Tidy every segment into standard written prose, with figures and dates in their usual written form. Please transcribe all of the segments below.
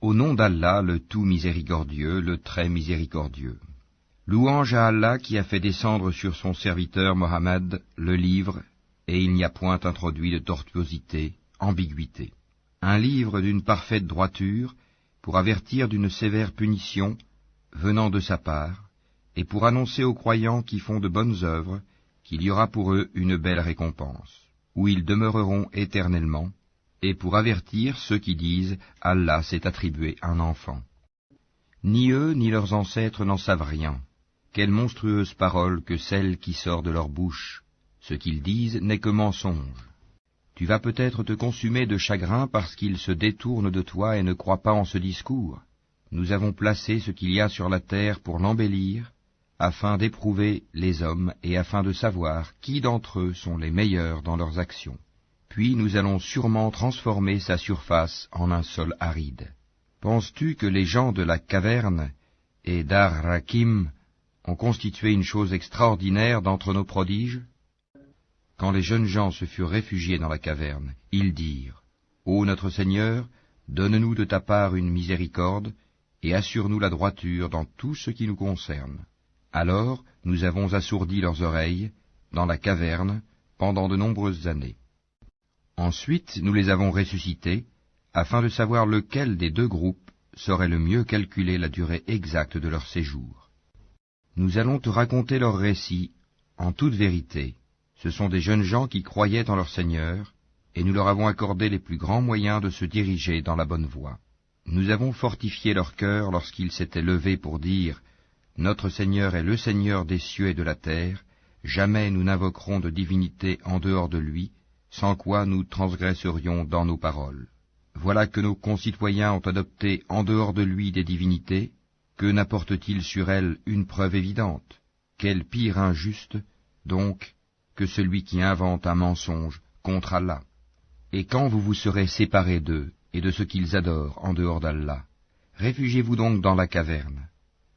Au nom d'Allah, le tout miséricordieux, le très miséricordieux. Louange à Allah qui a fait descendre sur son serviteur Mohammed le livre, et il n'y a point introduit de tortuosité, ambiguïté. Un livre d'une parfaite droiture, pour avertir d'une sévère punition, venant de sa part, et pour annoncer aux croyants qui font de bonnes œuvres, qu'il y aura pour eux une belle récompense, où ils demeureront éternellement, et pour avertir ceux qui disent « Allah s'est attribué un enfant ». Ni eux ni leurs ancêtres n'en savent rien. Quelle monstrueuse parole que celle qui sort de leur bouche. Ce qu'ils disent n'est que mensonge. Tu vas peut-être te consumer de chagrin parce qu'ils se détournent de toi et ne croient pas en ce discours. Nous avons placé ce qu'il y a sur la terre pour l'embellir, afin d'éprouver les hommes et afin de savoir qui d'entre eux sont les meilleurs dans leurs actions. Puis nous allons sûrement transformer sa surface en un sol aride. Penses-tu que les gens de la caverne et d'Ar-Rakim ont constitué une chose extraordinaire d'entre nos prodiges? Quand les jeunes gens se furent réfugiés dans la caverne, ils dirent « Ô notre Seigneur, donne-nous de ta part une miséricorde, et assure-nous la droiture dans tout ce qui nous concerne. » Alors nous avons assourdi leurs oreilles, dans la caverne, pendant de nombreuses années. Ensuite nous les avons ressuscités, afin de savoir lequel des deux groupes saurait le mieux calculer la durée exacte de leur séjour. Nous allons te raconter leur récit, en toute vérité. Ce sont des jeunes gens qui croyaient en leur Seigneur, et nous leur avons accordé les plus grands moyens de se diriger dans la bonne voie. Nous avons fortifié leur cœur lorsqu'ils s'étaient levés pour dire « Notre Seigneur est le Seigneur des cieux et de la terre, jamais nous n'invoquerons de divinité en dehors de lui, sans quoi nous transgresserions dans nos paroles. Voilà que nos concitoyens ont adopté en dehors de lui des divinités, que n'apporte-t-il sur elles une preuve évidente? Quel pire injuste, donc, que celui qui invente un mensonge contre Allah. Et quand vous vous serez séparés d'eux et de ce qu'ils adorent en dehors d'Allah, réfugiez-vous donc dans la caverne.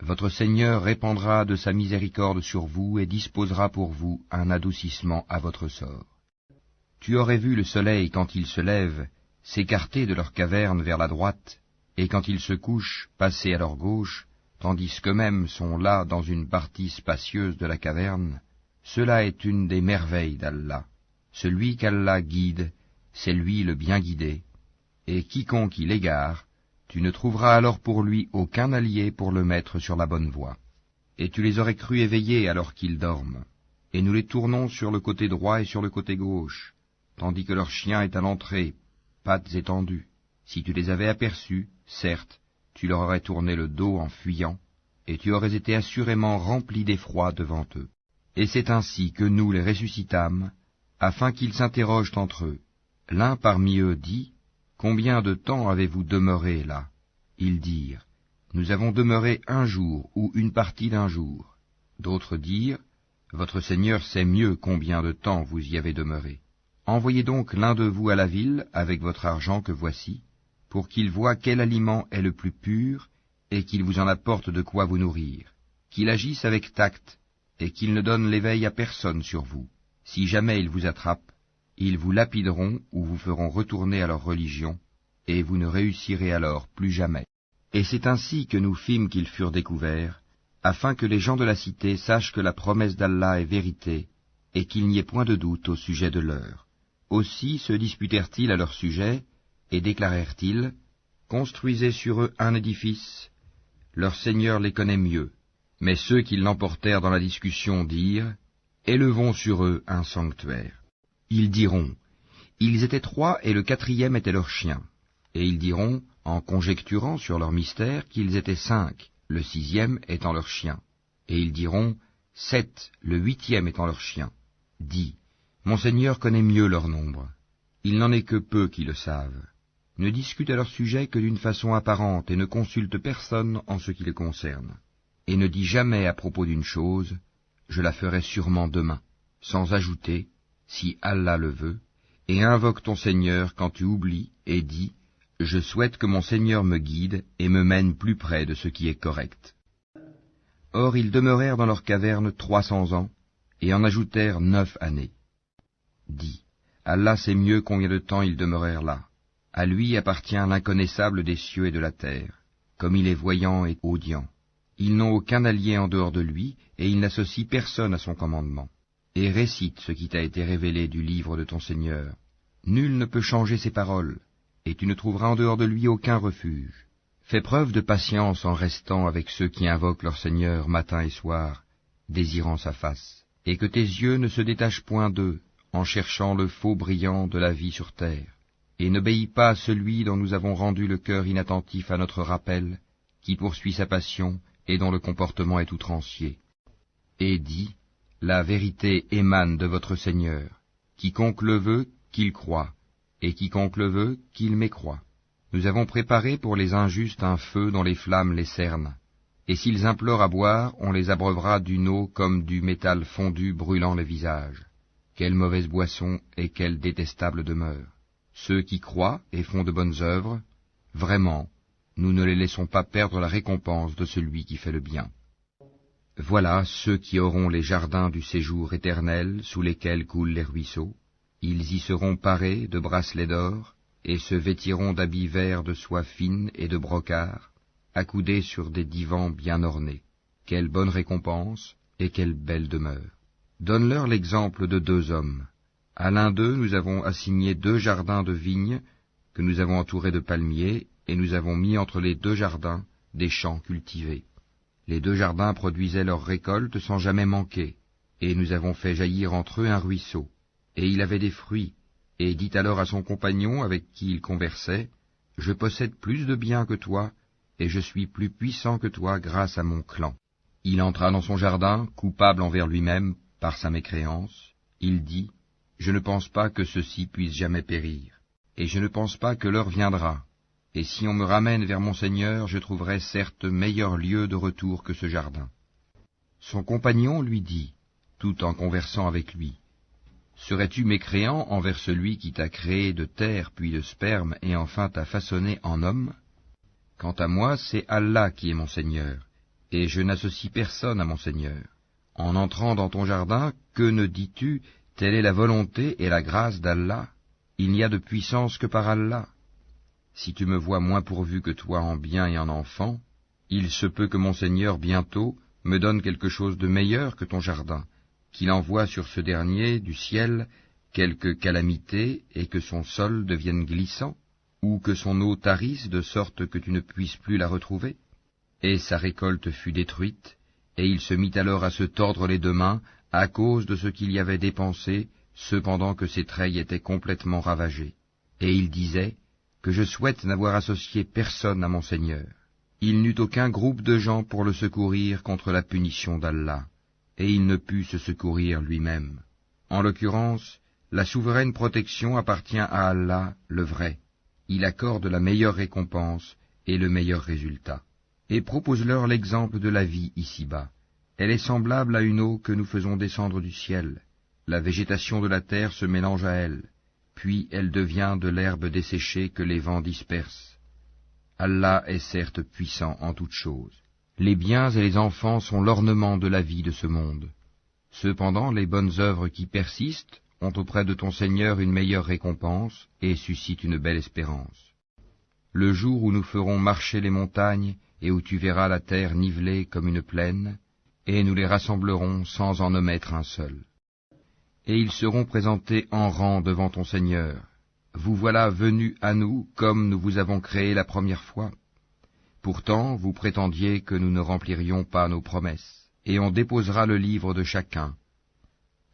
Votre Seigneur répandra de sa miséricorde sur vous et disposera pour vous un adoucissement à votre sort. Tu aurais vu le soleil quand il se lève s'écarter de leur caverne vers la droite, et quand il se couche passer à leur gauche, tandis qu'eux-mêmes sont là dans une partie spacieuse de la caverne. Cela est une des merveilles d'Allah. Celui qu'Allah guide, c'est lui le bien guidé, et quiconque il égare, tu ne trouveras alors pour lui aucun allié pour le mettre sur la bonne voie. Et tu les aurais crus éveillés alors qu'ils dorment, et nous les tournons sur le côté droit et sur le côté gauche, tandis que leur chien est à l'entrée, pattes étendues. Si tu les avais aperçus, certes, tu leur aurais tourné le dos en fuyant, et tu aurais été assurément rempli d'effroi devant eux. Et c'est ainsi que nous les ressuscitâmes, afin qu'ils s'interrogent entre eux. L'un parmi eux dit, « Combien de temps avez-vous demeuré là ?» Ils dirent, « Nous avons demeuré un jour ou une partie d'un jour. » D'autres dirent, « Votre Seigneur sait mieux combien de temps vous y avez demeuré. Envoyez donc l'un de vous à la ville avec votre argent que voici, pour qu'il voie quel aliment est le plus pur, et qu'il vous en apporte de quoi vous nourrir, qu'il agisse avec tact, et qu'il ne donne l'éveil à personne sur vous. Si jamais ils vous attrapent, ils vous lapideront ou vous feront retourner à leur religion, et vous ne réussirez alors plus jamais. » Et c'est ainsi que nous fîmes qu'ils furent découverts, afin que les gens de la cité sachent que la promesse d'Allah est vérité, et qu'il n'y ait point de doute au sujet de l'heure. Aussi se disputèrent-ils à leur sujet, et déclarèrent-ils, « Construisez sur eux un édifice, leur Seigneur les connaît mieux. » Mais ceux qui l'emportèrent dans la discussion dirent, « Élevons sur eux un sanctuaire. » Ils diront, « Ils étaient 3 et le 4e était leur chien. » Et ils diront, en conjecturant sur leur mystère, qu'ils étaient 5, le 6e étant leur chien. Et ils diront, 7, le 8e étant leur chien. Dis, mon Seigneur connaît mieux leur nombre. Il n'en est que peu qui le savent. Ne discute à leur sujet que d'une façon apparente et ne consulte personne en ce qui les concerne. Et ne dis jamais à propos d'une chose, je la ferai sûrement demain, sans ajouter, si Allah le veut, et invoque ton Seigneur quand tu oublies et dis, je souhaite que mon Seigneur me guide et me mène plus près de ce qui est correct. Or ils demeurèrent dans leur caverne 300 ans, et en ajoutèrent 9 années. Dis, Allah sait mieux combien de temps ils demeurèrent là. À lui appartient l'inconnaissable des cieux et de la terre, comme il est voyant et audient. Ils n'ont aucun allié en dehors de lui, et il n'associe personne à son commandement. Et récite ce qui t'a été révélé du livre de ton Seigneur. Nul ne peut changer ses paroles, et tu ne trouveras en dehors de lui aucun refuge. Fais preuve de patience en restant avec ceux qui invoquent leur Seigneur matin et soir, désirant sa face, et que tes yeux ne se détachent point d'eux, en cherchant le faux brillant de la vie sur terre. Et n'obéis pas à celui dont nous avons rendu le cœur inattentif à notre rappel, qui poursuit sa passion et dont le comportement est outrancier. Et dis, la vérité émane de votre Seigneur. Quiconque le veut, qu'il croie, et quiconque le veut, qu'il mécroie. Nous avons préparé pour les injustes un feu dont les flammes les cernent. Et s'ils implorent à boire, on les abreuvera d'une eau comme du métal fondu brûlant les visages. Quelle mauvaise boisson et quelle détestable demeure. Ceux qui croient et font de bonnes œuvres, vraiment, nous ne les laissons pas perdre la récompense de celui qui fait le bien. Voilà ceux qui auront les jardins du séjour éternel sous lesquels coulent les ruisseaux. Ils y seront parés de bracelets d'or, et se vêtiront d'habits verts de soie fine et de brocart, accoudés sur des divans bien ornés. Quelle bonne récompense et quelle belle demeure. Donne-leur l'exemple de 2 hommes. À l'un d'eux, nous avons assigné 2 jardins de vignes, que nous avons entourés de palmiers, et nous avons mis entre les 2 jardins des champs cultivés. Les 2 jardins produisaient leurs récoltes sans jamais manquer, et nous avons fait jaillir entre eux un ruisseau. Et il avait des fruits, et dit alors à son compagnon avec qui il conversait, « Je possède plus de biens que toi, et je suis plus puissant que toi grâce à mon clan. » Il entra dans son jardin, coupable envers lui-même par sa mécréance. Il dit, « Je ne pense pas que ceci puisse jamais périr, et je ne pense pas que l'heure viendra. Et si on me ramène vers mon Seigneur, je trouverai certes meilleur lieu de retour que ce jardin. » Son compagnon lui dit, tout en conversant avec lui, « Serais-tu mécréant envers celui qui t'a créé de terre puis de sperme et enfin t'a façonné en homme? Quant à moi, c'est Allah qui est mon Seigneur, et je n'associe personne à mon Seigneur. En entrant dans ton jardin, que ne dis-tu? Telle est la volonté et la grâce d'Allah. Il n'y a de puissance que par Allah. Si tu me vois moins pourvu que toi en biens et en enfants, il se peut que mon Seigneur bientôt me donne quelque chose de meilleur que ton jardin, qu'il envoie sur ce dernier du ciel quelque calamité et que son sol devienne glissant, ou que son eau tarisse de sorte que tu ne puisses plus la retrouver. » Et sa récolte fut détruite, et il se mit alors à se tordre les 2 mains à cause de ce qu'il y avait dépensé, cependant que ses treilles étaient complètement ravagées. Et il disait, « Que je souhaite n'avoir associé personne à mon Seigneur. » Il n'eut aucun groupe de gens pour le secourir contre la punition d'Allah, et il ne put se secourir lui-même. En l'occurrence, la souveraine protection appartient à Allah, le vrai. Il accorde la meilleure récompense et le meilleur résultat. Et propose-leur l'exemple de la vie ici-bas. Elle est semblable à une eau que nous faisons descendre du ciel. La végétation de la terre se mélange à elle, puis elle devient de l'herbe desséchée que les vents dispersent. Allah est certes puissant en toutes choses. Les biens et les enfants sont l'ornement de la vie de ce monde. Cependant, les bonnes œuvres qui persistent ont auprès de ton Seigneur une meilleure récompense et suscitent une belle espérance. Le jour où nous ferons marcher les montagnes et où tu verras la terre nivelée comme une plaine, et nous les rassemblerons sans en omettre un seul. Et ils seront présentés en rang devant ton Seigneur. Vous voilà venus à nous comme nous vous avons créé la première fois. Pourtant, vous prétendiez que nous ne remplirions pas nos promesses, et on déposera le livre de chacun.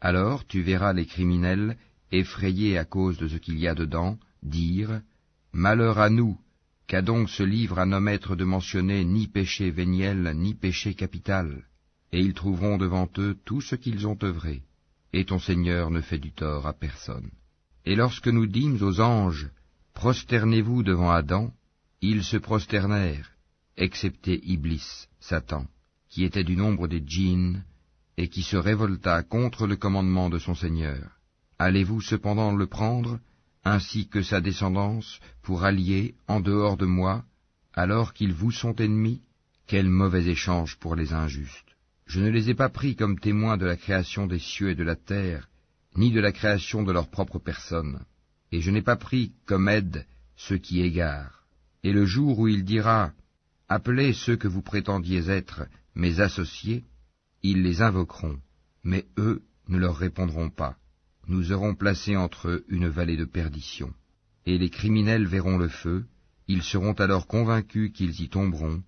Alors tu verras les criminels, effrayés à cause de ce qu'il y a dedans, dire « Malheur à nous, qu'a donc ce livre à n'omettre de mentionner ni péché véniel, ni péché capital ?» Et ils trouveront devant eux tout ce qu'ils ont œuvré, et ton Seigneur ne fait du tort à personne. Et lorsque nous dîmes aux anges, « Prosternez-vous devant Adam », ils se prosternèrent, excepté Iblis, Satan, qui était du nombre des djinns, et qui se révolta contre le commandement de son Seigneur. Allez-vous cependant le prendre, ainsi que sa descendance, pour allier en dehors de moi, alors qu'ils vous sont ennemis? Quel mauvais échange pour les injustes! Je ne les ai pas pris comme témoins de la création des cieux et de la terre, ni de la création de leur propre personne, et je n'ai pas pris comme aide ceux qui égarent. Et le jour où il dira « Appelez ceux que vous prétendiez être mes associés », ils les invoqueront, mais eux ne leur répondront pas. Nous aurons placé entre eux une vallée de perdition. Et les criminels verront le feu, ils seront alors convaincus qu'ils y tomberont,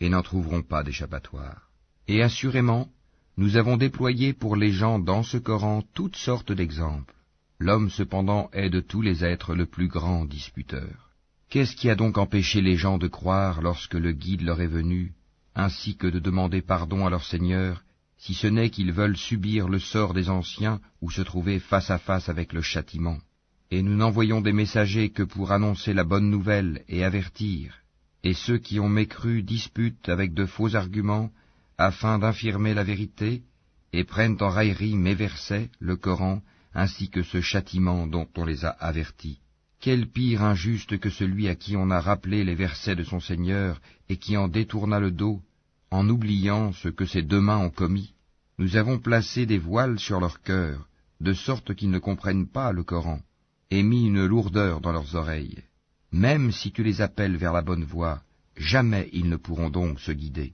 et n'en trouveront pas d'échappatoire. Et assurément, nous avons déployé pour les gens dans ce Coran toutes sortes d'exemples. L'homme cependant est de tous les êtres le plus grand disputeur. Qu'est-ce qui a donc empêché les gens de croire lorsque le guide leur est venu, ainsi que de demander pardon à leur Seigneur, si ce n'est qu'ils veulent subir le sort des anciens ou se trouver face à face avec le châtiment? Et nous n'envoyons des messagers que pour annoncer la bonne nouvelle et avertir, et ceux qui ont mécru disputent avec de faux arguments, afin d'infirmer la vérité, et prennent en raillerie mes versets, le Coran, ainsi que ce châtiment dont on les a avertis. Quel pire injuste que celui à qui on a rappelé les versets de son Seigneur, et qui en détourna le dos, en oubliant ce que ses deux mains ont commis. Nous avons placé des voiles sur leur cœur, de sorte qu'ils ne comprennent pas le Coran, et mis une lourdeur dans leurs oreilles. Même si tu les appelles vers la bonne voie, jamais ils ne pourront donc se guider.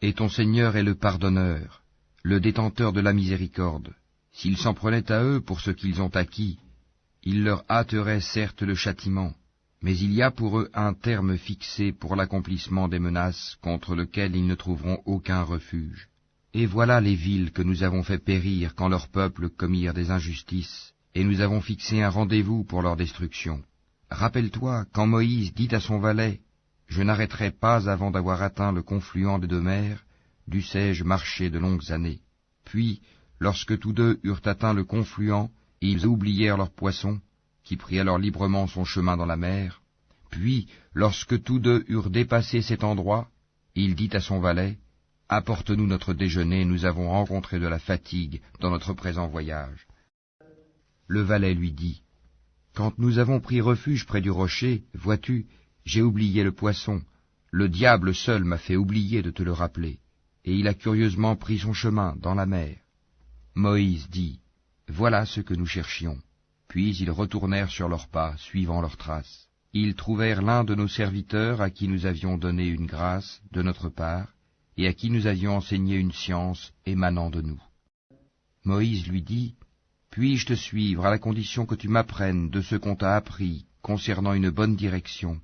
Et ton Seigneur est le pardonneur, le détenteur de la miséricorde. S'ils s'en prenaient à eux pour ce qu'ils ont acquis, il leur hâterait certes le châtiment, mais il y a pour eux un terme fixé pour l'accomplissement des menaces contre lequel ils ne trouveront aucun refuge. Et voilà les villes que nous avons fait périr quand leurs peuples commirent des injustices, et nous avons fixé un rendez-vous pour leur destruction. Rappelle-toi quand Moïse dit à son valet, « Je n'arrêterai pas avant d'avoir atteint le confluent des deux mers, dussé-je marcher de longues années. » Puis, lorsque tous deux eurent atteint le confluent, ils oublièrent leurs poissons, qui prit alors librement son chemin dans la mer. Puis, lorsque tous deux eurent dépassé cet endroit, il dit à son valet, « Apporte-nous notre déjeuner, nous avons rencontré de la fatigue dans notre présent voyage. » Le valet lui dit, « Quand nous avons pris refuge près du rocher, vois-tu, j'ai oublié le poisson. Le diable seul m'a fait oublier de te le rappeler, et il a curieusement pris son chemin dans la mer. » Moïse dit, « Voilà ce que nous cherchions. » Puis ils retournèrent sur leurs pas, suivant leurs traces. Ils trouvèrent l'un de nos serviteurs à qui nous avions donné une grâce de notre part, et à qui nous avions enseigné une science émanant de nous. Moïse lui dit, « Puis-je te suivre à la condition que tu m'apprennes de ce qu'on t'a appris concernant une bonne direction ?»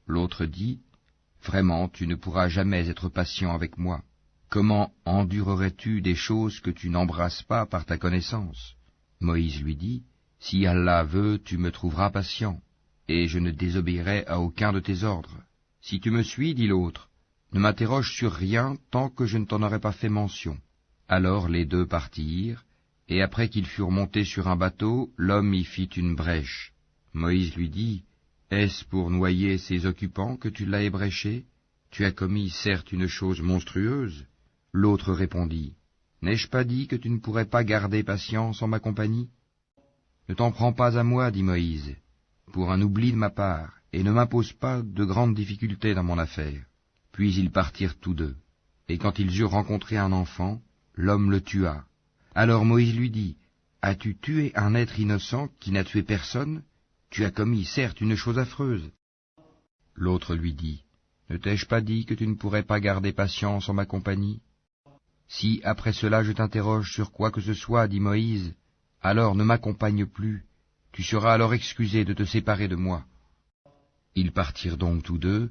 L'autre dit, « Vraiment, tu ne pourras jamais être patient avec moi. Comment endurerais-tu des choses que tu n'embrasses pas par ta connaissance ?» Moïse lui dit, « Si Allah veut, tu me trouveras patient, et je ne désobéirai à aucun de tes ordres. Si tu me suis, dit l'autre, ne m'interroge sur rien tant que je ne t'en aurai pas fait mention. » Alors les deux partirent, et après qu'ils furent montés sur un bateau, l'homme y fit une brèche. Moïse lui dit, « Est-ce pour noyer ces occupants que tu l'as ébréché? Tu as commis certes une chose monstrueuse. » L'autre répondit, « N'ai-je pas dit que tu ne pourrais pas garder patience en ma compagnie? » « Ne t'en prends pas à moi, dit Moïse, pour un oubli de ma part, et ne m'impose pas de grandes difficultés dans mon affaire. » Puis ils partirent tous deux, et quand ils eurent rencontré un enfant, l'homme le tua. Alors Moïse lui dit, « As-tu tué un être innocent qui n'a tué personne? Tu as commis certes une chose affreuse. » L'autre lui dit, « Ne t'ai-je pas dit que tu ne pourrais pas garder patience en ma compagnie? Si après cela je t'interroge sur quoi que ce soit, dit Moïse, alors ne m'accompagne plus, tu seras alors excusé de te séparer de moi. » Ils partirent donc tous deux,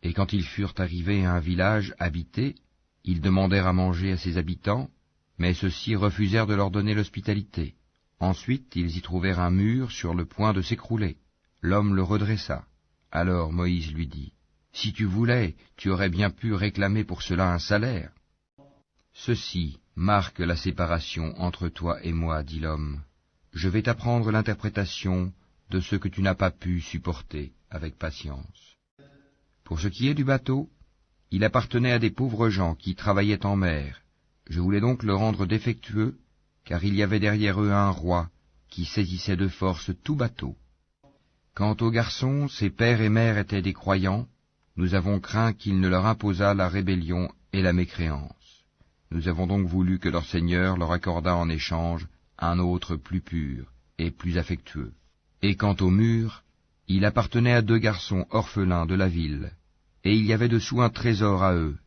et quand ils furent arrivés à un village habité, ils demandèrent à manger à ses habitants, mais ceux-ci refusèrent de leur donner l'hospitalité. Ensuite ils y trouvèrent un mur sur le point de s'écrouler. L'homme le redressa. Alors Moïse lui dit, « Si tu voulais, tu aurais bien pu réclamer pour cela un salaire. » Ceci marque la séparation entre toi et moi, dit l'homme. Je vais t'apprendre l'interprétation de ce que tu n'as pas pu supporter avec patience. Pour ce qui est du bateau, il appartenait à des pauvres gens qui travaillaient en mer. Je voulais donc le rendre défectueux, car il y avait derrière eux un roi qui saisissait de force tout bateau. Quant aux garçons, ses pères et mères étaient des croyants, nous avons craint qu'il ne leur imposât la rébellion et la mécréance. Nous avons donc voulu que leur Seigneur leur accordât en échange un autre plus pur et plus affectueux. Et quant au mur, Il appartenait à 2 garçons orphelins de la ville, et il y avait dessous un trésor à eux,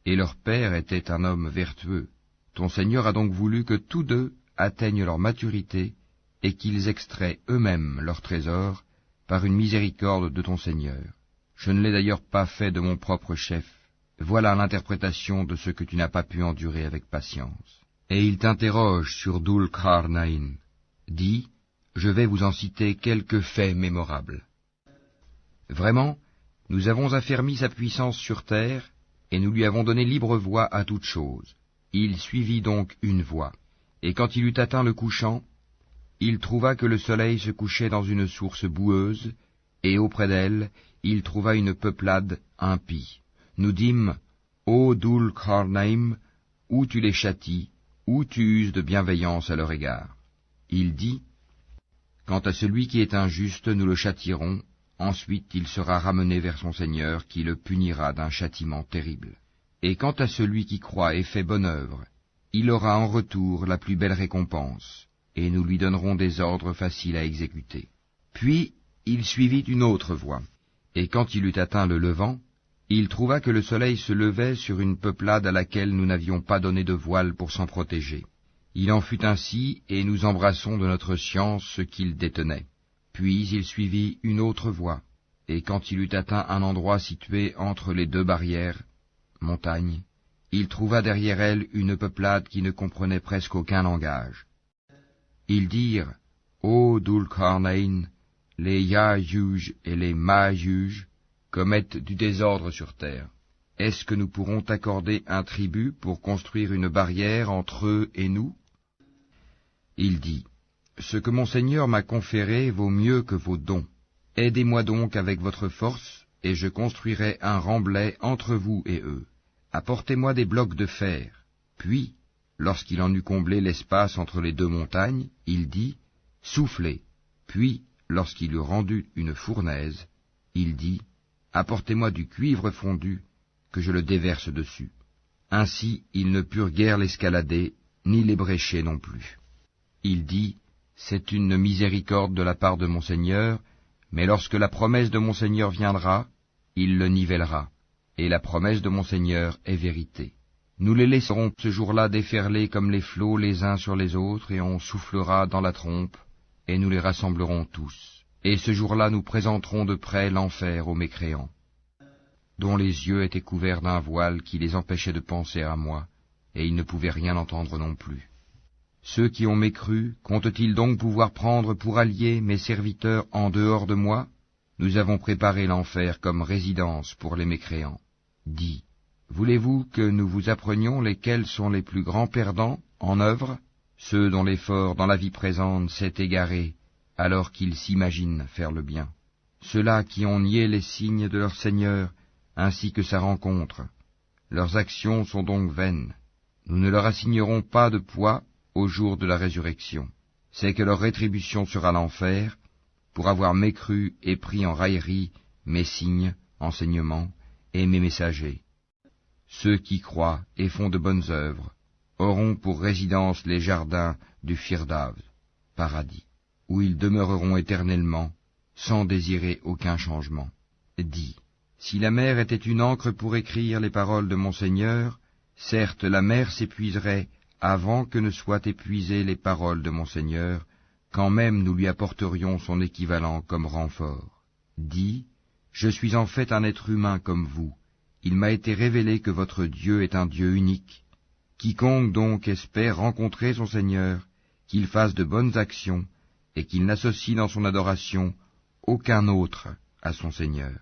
et leur père était un homme vertueux. Ton Seigneur a donc voulu que tous 2 atteignent leur maturité, et qu'ils extraient eux-mêmes leur trésor, par une miséricorde de ton Seigneur. Je ne l'ai d'ailleurs pas fait de mon propre chef. Voilà l'interprétation de ce que tu n'as pas pu endurer avec patience. Et il t'interroge sur Dhul Qarnayn. Dis, je vais vous en citer quelques faits mémorables. Vraiment, nous avons affermi sa puissance sur terre, et nous lui avons donné libre voie à toute chose. Il suivit donc une voie, et quand il eut atteint le couchant, il trouva que le soleil se couchait dans une source boueuse, et auprès d'elle, il trouva une peuplade impie. Nous dîmes, ô Dhul Qarnayn, ou tu les châties, ou tu uses de bienveillance à leur égard. Il dit, quant à celui qui est injuste, nous le châtierons, ensuite il sera ramené vers son Seigneur, qui le punira d'un châtiment terrible. Et quant à celui qui croit et fait bonne œuvre, il aura en retour la plus belle récompense, et nous lui donnerons des ordres faciles à exécuter. Puis il suivit une autre voie, et quand il eut atteint le levant, il trouva que le soleil se levait sur une peuplade à laquelle nous n'avions pas donné de voile pour s'en protéger. Il en fut ainsi, et nous embrassons de notre science ce qu'il détenait. Puis il suivit une autre voie, et quand il eut atteint un endroit situé entre les 2 barrières, montagnes, il trouva derrière elle une peuplade qui ne comprenait presque aucun langage. Ils dirent, ô Dhul Qarnayn, les Ya'juj et les Ma'juj commettent du désordre sur terre. Est-ce que nous pourrons t'accorder un tribut pour construire une barrière entre eux et nous? Il dit, ce que mon Seigneur m'a conféré vaut mieux que vos dons. Aidez-moi donc avec votre force, et je construirai un remblai entre vous et eux. Apportez-moi des blocs de fer. Puis, lorsqu'il en eut comblé l'espace entre les 2 montagnes, il dit, soufflez. Puis, lorsqu'il eut rendu une fournaise, il dit, apportez-moi du cuivre fondu, que je le déverse dessus. Ainsi, ils ne purent guère l'escalader, ni l'ébrécher non plus. Il dit, c'est une miséricorde de la part de mon Seigneur, mais lorsque la promesse de mon Seigneur viendra, il le nivellera, et la promesse de mon Seigneur est vérité. Nous les laisserons ce jour-là déferler comme les flots les uns sur les autres, et on soufflera dans la trompe, et nous les rassemblerons tous. Et ce jour-là nous présenterons de près l'enfer aux mécréants, dont les yeux étaient couverts d'un voile qui les empêchait de penser à moi, et ils ne pouvaient rien entendre non plus. Ceux qui ont mécru, comptent-ils donc pouvoir prendre pour alliés mes serviteurs en dehors de moi? Nous avons préparé l'enfer comme résidence pour les mécréants. Dis, voulez-vous que nous vous apprenions lesquels sont les plus grands perdants en œuvre? Ceux dont l'effort dans la vie présente s'est égaré, alors qu'ils s'imaginent faire le bien. Ceux-là qui ont nié les signes de leur Seigneur, ainsi que sa rencontre. Leurs actions sont donc vaines. Nous ne leur assignerons pas de poids au jour de la résurrection. C'est que leur rétribution sera l'enfer, pour avoir mécru et pris en raillerie mes signes, enseignements, et mes messagers. Ceux qui croient et font de bonnes œuvres auront pour résidence les jardins du Firdaus, paradis, où ils demeureront éternellement, sans désirer aucun changement. Dis, si la mer était une encre pour écrire les paroles de mon Seigneur, certes la mer s'épuiserait avant que ne soient épuisées les paroles de mon Seigneur, quand même nous lui apporterions son équivalent comme renfort. Dis, je suis en fait un être humain comme vous. Il m'a été révélé que votre Dieu est un Dieu unique. Quiconque donc espère rencontrer son Seigneur, qu'il fasse de bonnes actions, et qu'il n'associe dans son adoration aucun autre à son Seigneur.